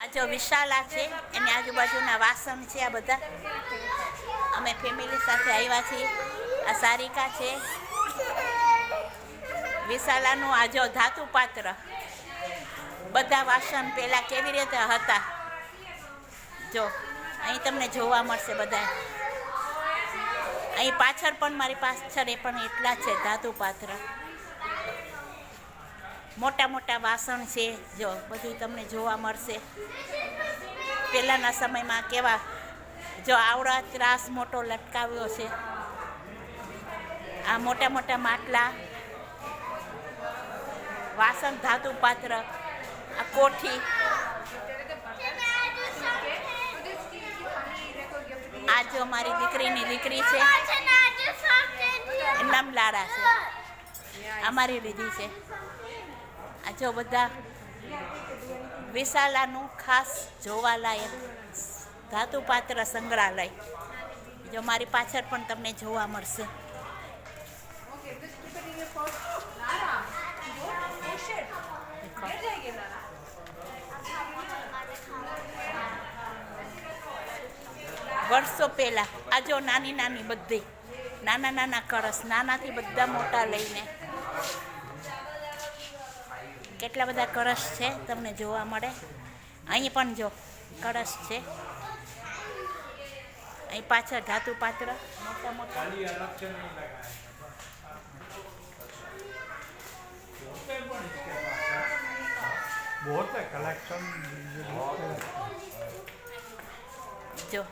આ જો વિશાલા છે એની આજુબાજુના વાસણ છે આ બધા. અમે ફેમિલી સાથે આવ્યા છીએ. આ સારિકા છે. વિશાલાનું આ જો ધાતુ પાત્ર. બધા વાસણ પહેલા કેવી રીતે હતા જો અહીં તમને જોવા મળશે બધા. અહીં પાછળ પણ મારી પાછળ એ પણ એટલા છે ધાતુ પાત્ર. મોટા મોટા વાસણ છે જો બધું તમને જોવા મળશે. પહેલાંના સમયમાં કેવા જો આવડા ત્રાસ મોટો લટકાવ્યો છે. આ મોટા મોટા માટલા, વાસણ, ધાતુ પાત્ર, આ કોઠી, આ જો મારી દીકરીની દીકરી છે એનું નામ લારા છે. આ મારી લીધી છે. આ જો બધા વિશાલાનું ખાસ જોવાલાયક ધાતુ પાત્ર સંગ્રહાલય જો મારી પાછળ પણ તમને જોવા મળશે. વર્ષો પહેલા આ જો નાની નાની બધી નાના નાના કળશ, નાનાથી બધા મોટા લઈને કેટલા બધા કળશ છે તમને જોવા મળે. અહીં પણ જો કળશ છે. અહીં પાછળ ધાતુ પાત્ર મોટા મોટા. જો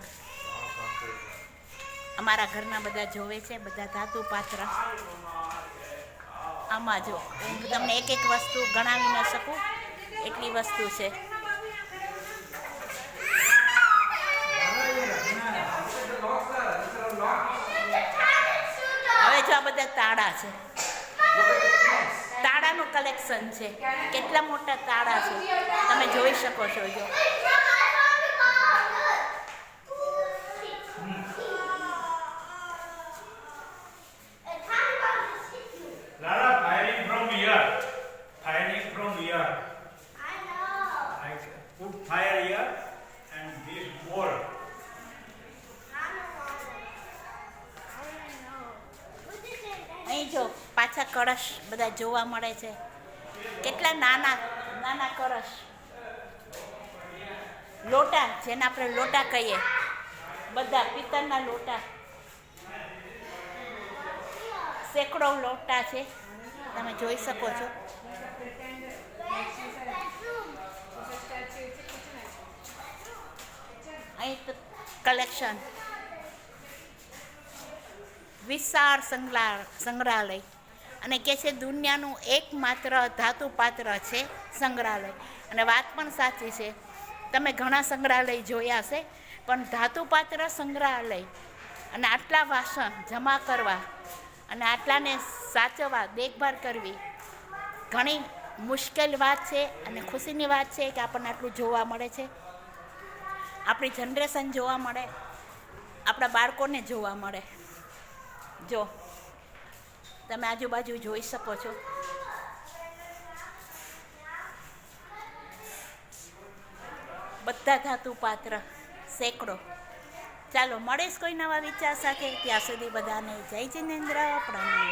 અમારા ઘરના બધા જોવે છે, બધા ધાતુ પાત્ર. આમાં જો હું તમને એક એક વસ્તુ ગણાવી ન શકું એટલી વસ્તુ છે. હવે જો આ બધા તાળા છે, તાળાનું કલેક્શન છે. કેટલા મોટા તાળા છે તમે જોઈ શકો છો. જો Firing from here. I know. I put fire here and this ball. અહીં જો પાછા કળશ બધા જોવા મળે છે. કેટલા નાના નાના કળશ, લોટા જેને આપણે લોટા કહીએ, બધા પિત્તળના લોટા. સેંકડો લોટા છે તમે જોઈ શકો છો. અહીં કલેક્શન વિશાળ સંગ્રહાલય અને કે છે દુનિયાનું એકમાત્ર ધાતુ પાત્ર છે સંગ્રહાલય. અને વાત પણ સાચી છે. તમે ઘણા સંગ્રહાલય જોયા હશે પણ ધાતુ પાત્ર સંગ્રહાલય અને આટલા વાસણ જમા કરવા અને આટલાને સાચવવા, દેખભાળ કરવી ઘણી મુશ્કેલ વાત છે. અને ખુશીની વાત છે કે આપણને આટલું જોવા મળે છે. આપણી જનરેશન જોવા મળે, આપણા બાળકોને જોવા મળે. જો તમે આજુબાજુ જોઈ શકો છો. બધા ધાતુ પાત્ર સેંકડો. ચાલો મળીશ કોઈ નવા વિચાર સાથે. ત્યાં સુધી બધાને જય જિનેન્દ્ર, પ્રણામ.